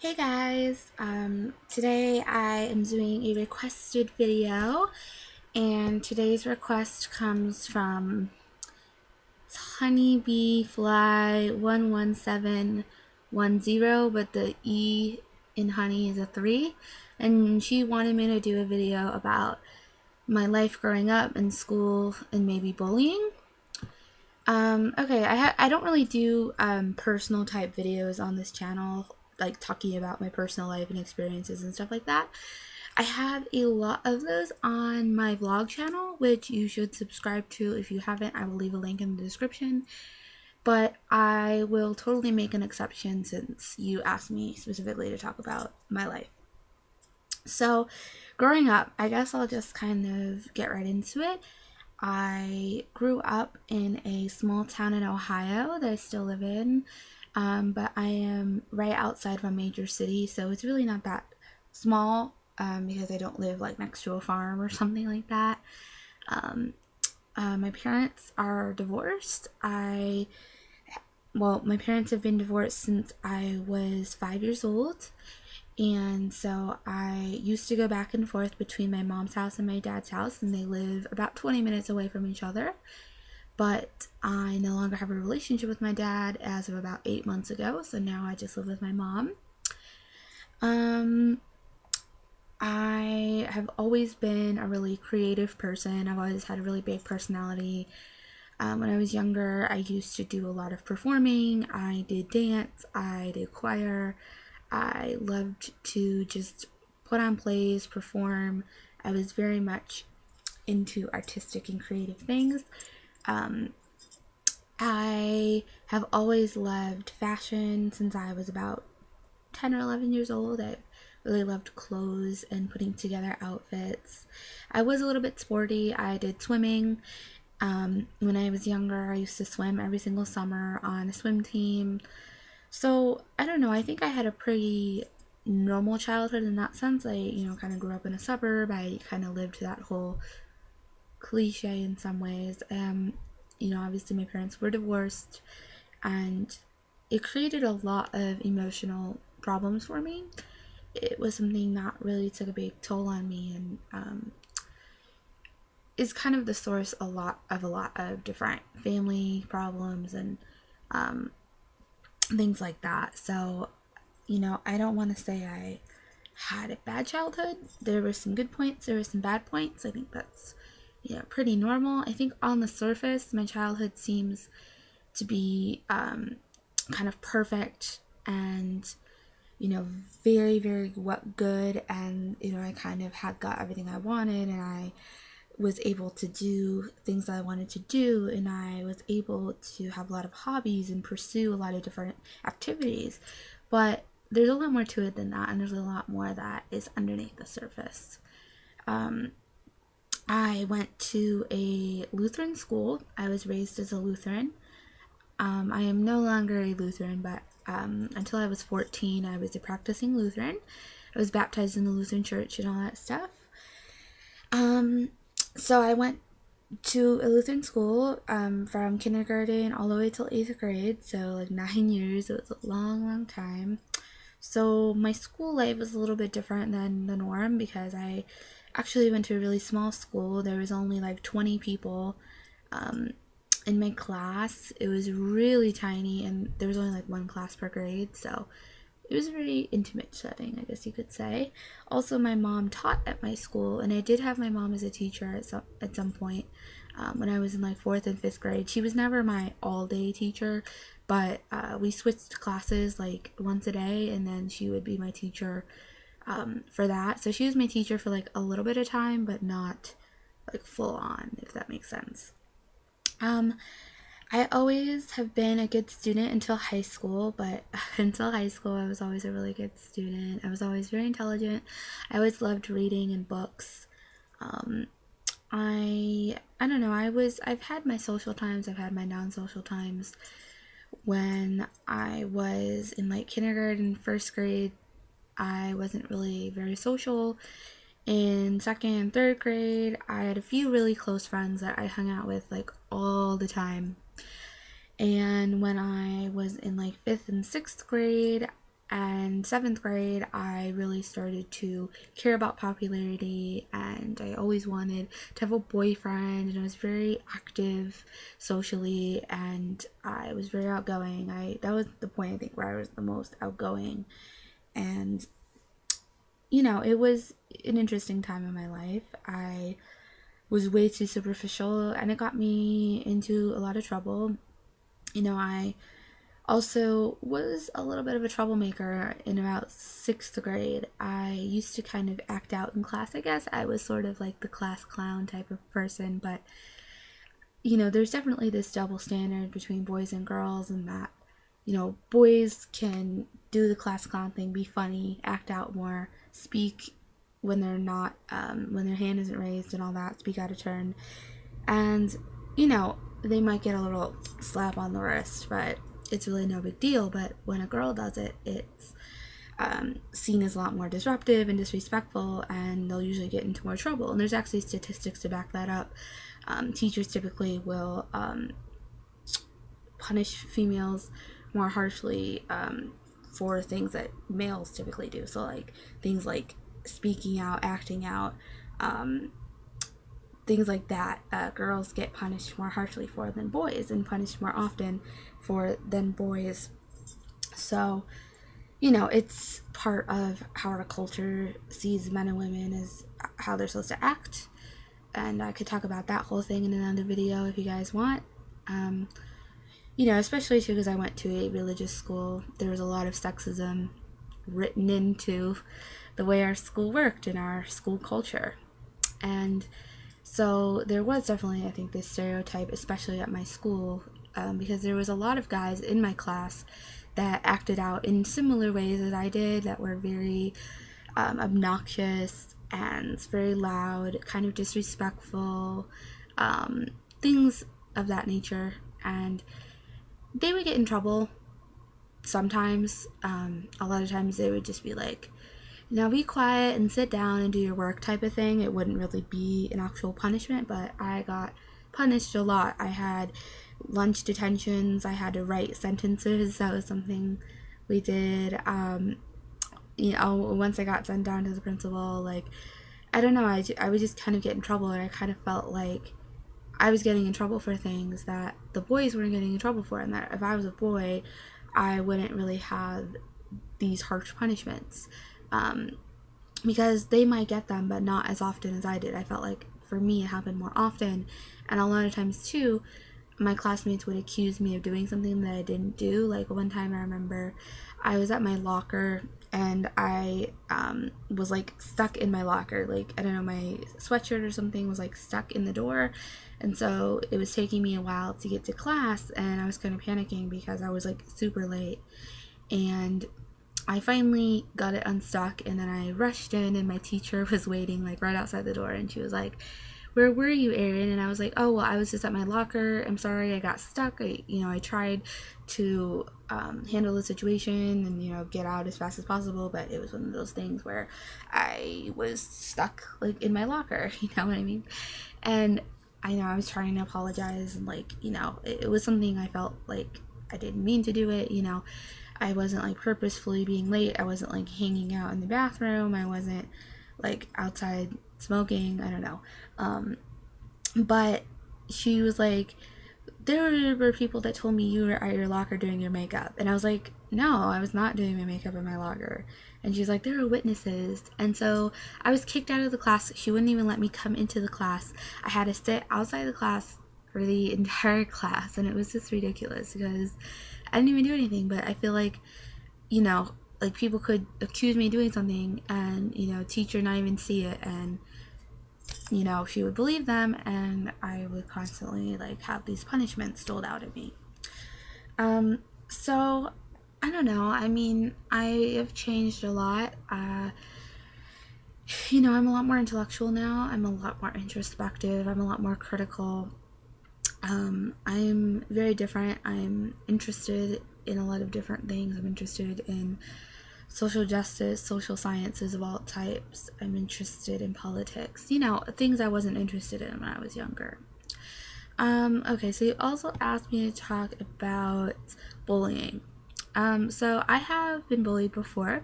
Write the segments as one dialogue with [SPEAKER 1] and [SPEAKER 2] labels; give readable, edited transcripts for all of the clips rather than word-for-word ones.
[SPEAKER 1] Hey guys, today I am doing a requested video, and today's request comes from Honeybee Fly 11710, but the E in honey is a 3, and she wanted me to do a video about my life growing up in school and maybe bullying. Okay, I don't really do personal type videos on this channel, like talking about my personal life and experiences and stuff like that. I have a lot of those on my vlog channel, which you should subscribe to. If you haven't, I will leave a link in the description. But I will totally make an exception since you asked me specifically to talk about my life. So, growing up, I guess I'll just kind of get right into it. I grew up in a small town in Ohio that I still live in, but I am right outside of a major city, so it's really not that small because I don't live like next to a farm or something like that. Um, my parents are divorced. My parents have been divorced since I was 5 years old. And so I used to go back and forth between my mom's house and my dad's house, and they live about 20 minutes away from each other. But I no longer have a relationship with my dad as of about 8 months ago, so now I just live with my mom. Um, I have always been a really creative person. I've always had a really big personality. When I was younger, I used to do a lot of performing. I did dance, I did choir. I loved to just put on plays, perform. I was very much into artistic and creative things. Um, I have always loved fashion since I was about 10 or 11 years old. I really loved clothes and putting together outfits. I was a little bit sporty. I did swimming. When I was younger, I used to swim every single summer on a swim team. So, I don't know, I think I had a pretty normal childhood in that sense. I kind of grew up in a suburb. I kind of lived that whole cliche in some ways. Obviously my parents were divorced, and it created a lot of emotional problems for me. It was something that really took a big toll on me, and is kind of the source a lot of different family problems and um, things like that. So, I don't want to say I had a bad childhood. There were some good points, there were some bad points. I think that's, pretty normal. I think on the surface, my childhood seems to be kind of perfect and, very, very good. And, I kind of had got everything I wanted, and I was able to do things that I wanted to do, and I was able to have a lot of hobbies and pursue a lot of different activities. But there's a lot more to it than that, and there's a lot more that is underneath the surface. Um, I went to a Lutheran school. I was raised as a Lutheran. I am no longer a Lutheran, but until I was 14, I was a practicing Lutheran. I was baptized in the Lutheran church and all that stuff. Um, so I went to a Lutheran school from kindergarten all the way till 8th grade, so like 9 years. It was a long, long time. So my school life was a little bit different than the norm because I actually went to a really small school. There was only like 20 people um, in my class. It was really tiny, and there was only like one class per grade, so it was a very intimate setting, I guess you could say. Also, my mom taught at my school, and I did have my mom as a teacher at some point when I was in like 4th and 5th grade. She was never my all day teacher, but we switched classes like once a day, and then she would be my teacher for that. So she was my teacher for like a little bit of time, but not like full on, if that makes sense. Um, I always have been a good student until high school, but until high school, I was always a really good student. I was always very intelligent. I always loved reading and books. Um, I don't know. I've had my social times. I've had my non-social times. When I was in like kindergarten, 1st grade, I wasn't really very social. In 2nd and 3rd grade, I had a few really close friends that I hung out with like all the time. And when I was in like 5th and 6th grade, And seventh grade, I really started to care about popularity, and I always wanted to have a boyfriend, and I was very active socially, and I was very outgoing. That was the point, I think, where I was the most outgoing. And it was an interesting time in my life. I was way too superficial, and it got me into a lot of trouble. I also was a little bit of a troublemaker in about sixth grade. I used to kind of act out in class, I guess. I was sort of like the class clown type of person, but there's definitely this double standard between boys and girls, and that, boys can do the class clown thing, be funny, act out more, speak when they're not, when their hand isn't raised and all that, speak out of turn. And, they might get a little slap on the wrist, but it's really no big deal. But when a girl does it, it's seen as a lot more disruptive and disrespectful, and they'll usually get into more trouble. And there's actually statistics to back that up. Teachers typically will punish females more harshly for things that males typically do. So like things like speaking out, acting out, things like that, girls get punished more harshly for than boys, and punished more often for than boys. So, it's part of how our culture sees men and women as how they're supposed to act. And I could talk about that whole thing in another video if you guys want. Especially too because I went to a religious school. There was a lot of sexism written into the way our school worked and our school culture. And so there was definitely, I think, this stereotype, especially at my school, because there was a lot of guys in my class that acted out in similar ways as I did, that were very obnoxious and very loud, kind of disrespectful, things of that nature. And they would get in trouble sometimes. A lot of times they would just be like, now be quiet and sit down and do your work type of thing. It wouldn't really be an actual punishment, but I got punished a lot. I had lunch detentions. I had to write sentences. That was something we did. Once I got sent down to the principal, like, I don't know, I would just kind of get in trouble, and I kind of felt like I was getting in trouble for things that the boys weren't getting in trouble for, and that if I was a boy, I wouldn't really have these harsh punishments. Because they might get them, but not as often as I did. I felt like for me it happened more often, and a lot of times too, my classmates would accuse me of doing something that I didn't do. Like one time I remember I was at my locker, and I was like stuck in my locker. Like, I don't know, my sweatshirt or something was like stuck in the door, and so it was taking me a while to get to class, and I was kind of panicking because I was like super late. And I finally got it unstuck, and then I rushed in, and my teacher was waiting like right outside the door, and she was like, "Where were you, Erin?" And I was like, "Oh, well, I was just at my locker. I'm sorry, I got stuck. I tried to handle the situation and get out as fast as possible, but it was one of those things where I was stuck like in my locker." You know what I mean? And I know I was trying to apologize, and it was something I felt like I didn't mean to do it. I wasn't like purposefully being late. I wasn't like hanging out in the bathroom. I wasn't like outside smoking. I don't know. But she was like, there were people that told me you were at your locker doing your makeup. And I was like, no, I was not doing my makeup in my locker. And she's like, there are witnesses. And so I was kicked out of the class. She wouldn't even let me come into the class. I had to sit outside the class for the entire class. And it was just ridiculous because I didn't even do anything. But I feel like, like people could accuse me of doing something and, teacher not even see it. And she would believe them, and I would constantly like have these punishments doled out at me. So I don't know. I mean, I have changed a lot. I'm a lot more intellectual now. I'm a lot more introspective. I'm a lot more critical. I'm very different. I'm interested in a lot of different things. I'm interested in social justice, social sciences of all types. I'm interested in politics, things I wasn't interested in when I was younger. Okay, so you also asked me to talk about bullying. So I have been bullied before.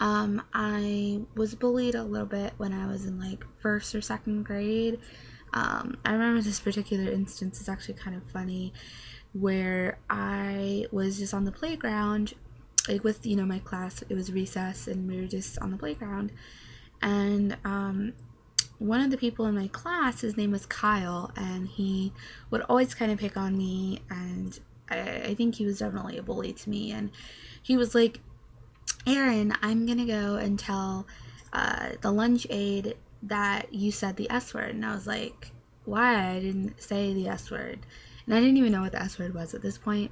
[SPEAKER 1] I was bullied a little bit when I was in like first or second grade. I remember this particular instance is actually kind of funny, where I was just on the playground, like with my class. It was recess, and we were just on the playground, and one of the people in my class, his name was Kyle, and he would always kind of pick on me, and I think he was definitely a bully to me. And he was like, Erin, I'm gonna go and tell the lunch aide that you said the S word. And I was like, why? I didn't say the S word. And I didn't even know what the S word was at this point.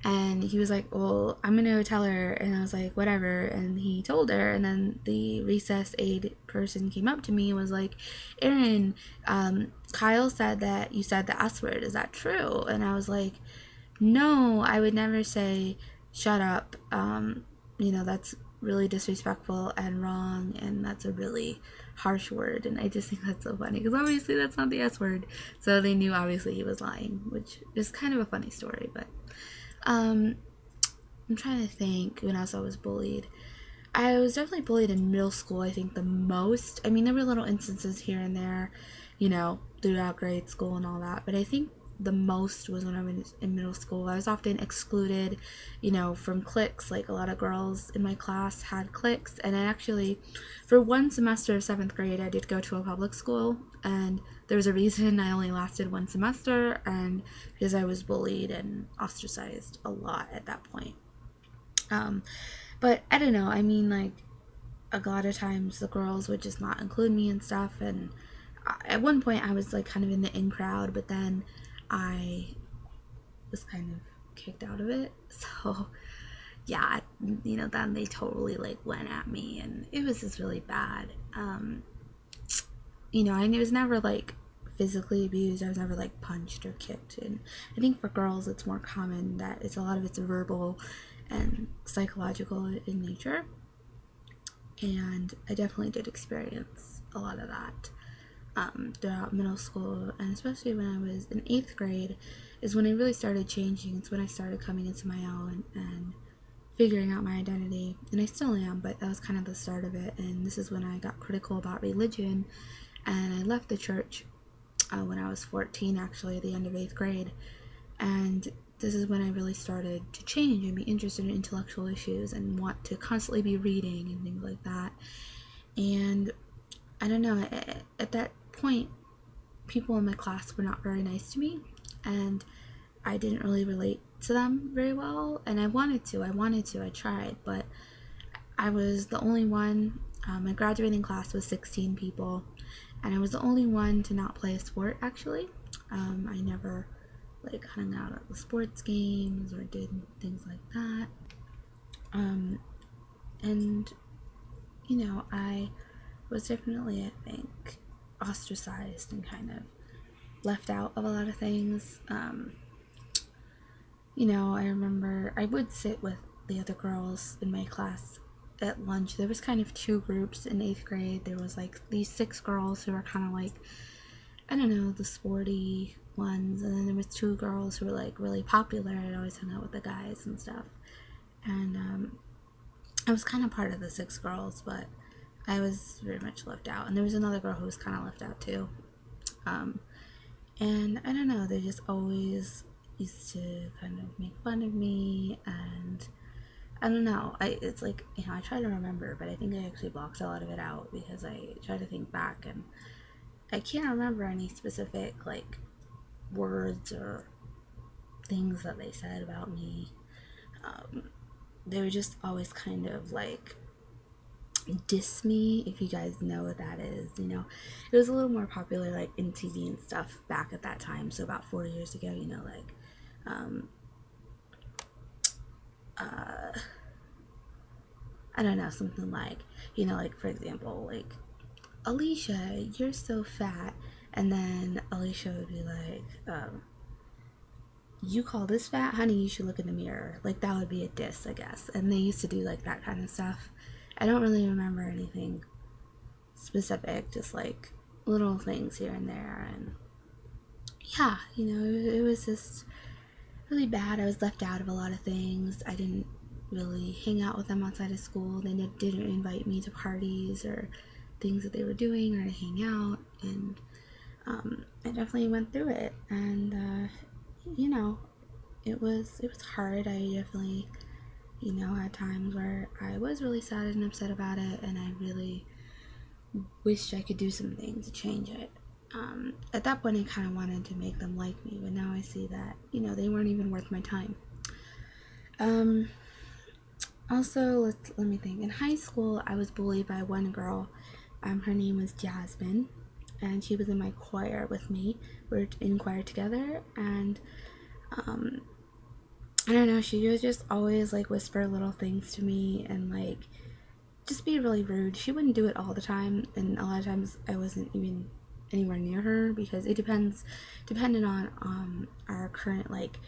[SPEAKER 1] And he was like, well, I'm gonna tell her. And I was like, whatever. And he told her. And then the recess aide person came up to me and was like, Erin, Kyle said that you said the S word. Is that true? And I was like, no, I would never say shut up. That's really disrespectful and wrong, and that's a really harsh word. And I just think that's so funny, because obviously that's not the S word. So they knew obviously he was lying, which is kind of a funny story. But I'm trying to think when else I was bullied. I was definitely bullied in middle school, I think the most. I mean, there were little instances here and there, throughout grade school and all that. But I think the most was when I was in middle school. I was often excluded, from cliques. Like, a lot of girls in my class had cliques. And I actually, for one semester of 7th grade, I did go to a public school. And there was a reason I only lasted one semester, and because I was bullied and ostracized a lot at that point. But I don't know. I mean, like, a lot of times the girls would just not include me and stuff. And at one point I was like kind of in the in crowd, but then I was kind of kicked out of it. So yeah, then they totally like went at me, and it was just really bad. And it was never like physically abused. I was never like punched or kicked. And I think for girls it's more common that a lot of it's verbal and psychological in nature. And I definitely did experience a lot of that throughout middle school, and especially when I was in 8th grade is when I really started changing. It's when I started coming into my own and figuring out my identity, and I still am, but that was kind of the start of it. And this is when I got critical about religion, and I left the church when I was 14, actually, at the end of 8th grade. And this is when I really started to change and be interested in intellectual issues and want to constantly be reading and things like that. And I don't know, at that point, people in my class were not very nice to me, and I didn't really relate to them very well. And I tried, but I was the only one. My graduating class was 16 people, and I was the only one to not play a sport, actually. I never like hung out at the sports games or did things like that. And I was definitely, I think, ostracized and kind of left out of a lot of things. I remember I would sit with the other girls in my class at lunch. There was kind of two groups in 8th grade. There was like these 6 girls who were kind of like, I don't know, the sporty ones, and then there was 2 girls who were like really popular. I'd always hung out with the guys and stuff. And I was kind of part of the 6 girls, but I was very much left out. And there was another girl who was kind of left out too. And I don't know, they just always used to kind of make fun of me, and I don't know. It's like, I try to remember, but I think I actually blocked a lot of it out because I try to think back, and I can't remember any specific like words or things that they said about me. They were just always kind of like diss me, if you guys know what that is. It was a little more popular like in TV and stuff back at that time, so about 4 years ago. Like I don't know, something like, like, for example, like, Alicia, you're so fat. And then Alicia would be like, you call this fat? Honey, you should look in the mirror. Like, that would be a diss, I guess. And they used to do like that kind of stuff. I don't really remember anything specific, just like little things here and there. And yeah, it was just really bad. I was left out of a lot of things. I didn't really hang out with them outside of school. They didn't invite me to parties or things that they were doing or to hang out, and I definitely went through it. And you know, it was hard. I definitely, had times where I was really sad and upset about it, and I really wished I could do something to change it. At that point, I kind of wanted to make them like me, but now I see that, they weren't even worth my time. Um, Also, let me think. In high school, I was bullied by one girl. Her name was Jasmine, and she was in my choir with me. We were in choir together, and um, I don't know. She would just always like whisper little things to me and like just be really rude. She wouldn't do it all the time, and a lot of times I wasn't even anywhere near her because it depended on our current like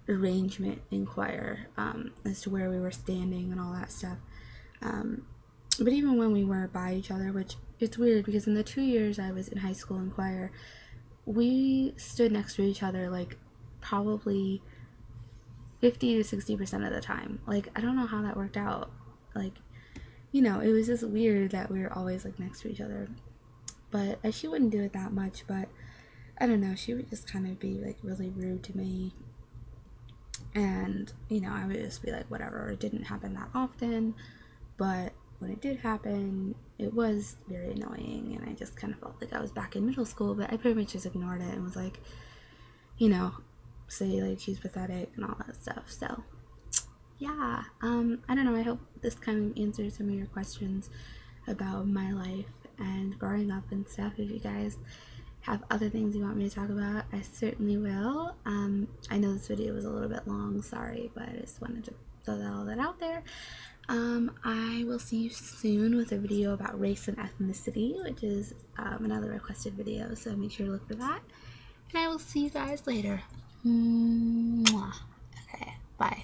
[SPEAKER 1] arrangement in choir, as to where we were standing and all that stuff. But even when we were by each other, which it's weird because in the 2 years I was in high school in choir, we stood next to each other like probably 50 to 60% of the time. Like, I don't know how that worked out. Like, it was just weird that we were always like next to each other. But she wouldn't do it that much, but I don't know, she would just kind of be like really rude to me. And, I would just be like, whatever. It didn't happen that often, but when it did happen, it was very annoying. And I just kind of felt like I was back in middle school, but I pretty much just ignored it and was like, say like she's pathetic and all that stuff. So, yeah, I don't know. I hope this kind of answers some of your questions about my life and growing up and stuff. If you guys have other things you want me to talk about, I certainly will. I know this video was a little bit long, sorry, but I just wanted to throw all that out there. I will see you soon with a video about race and ethnicity, which is another requested video, so make sure to look for that. And I will see you guys later. Mwah. Okay, bye.